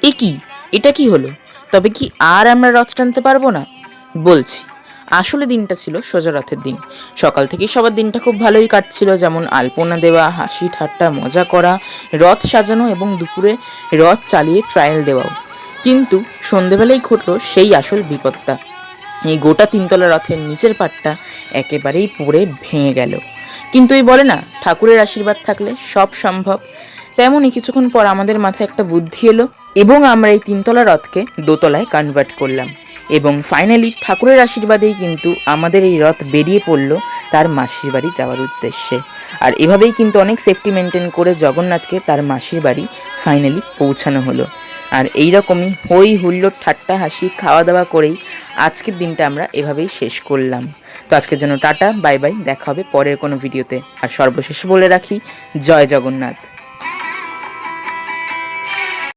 এ কি, এটা কি হলো? তবে কি আর আমরা রথ টানতে পারবো না? বলছি। আসলে দিনটা ছিল সোজা রথের দিন। সকাল থেকেই সবার দিনটা খুব ভালোই কাটছিল, যেমন আলপনা দেওয়া, হাসি ঠাট্টা, মজা করা, রথ সাজানো এবং দুপুরে রথ চালিয়ে ট্রায়াল দেওয়াও। কিন্তু সন্ধেবেলায় ঘটলো সেই আসল বিপদটা। এই গোটা তিনতলা রথের নিচের পাটটা একেবারেই পড়ে ভেঙে গেল। কিন্তু এই বলে না, ঠাকুরের আশীর্বাদ থাকলে সব সম্ভব। তেমনই কিছুক্ষণ পর আমাদের মাথায় একটা বুদ্ধি এলো এবং আমরা এই তিনতলা রথকে দোতলায় কনভার্ট করলাম। এবং ফাইনালি ঠাকুরের আশীর্বাদেই কিন্তু আমাদের এই রথ বেরিয়ে পড়লো তার মাসির বাড়ি যাওয়ার উদ্দেশ্যে। আর এভাবেই কিন্তু অনেক সেফটি মেনটেন করে জগন্নাথকে তার মাসির বাড়ি ফাইনালি পৌঁছানো হলো। আর এই রকমই হই হুল্লোড় ঠাট্টা হাসি খাওয়া দাওয়া করেই আজকের দিনটা আমরা এভাবেই শেষ করলাম। তো আজকের জন্য টাটা, বাই বাই, দেখা হবে পরের কোনো ভিডিওতে। আর সর্বশেষে বলে রাখি, জয় জগন্নাথ।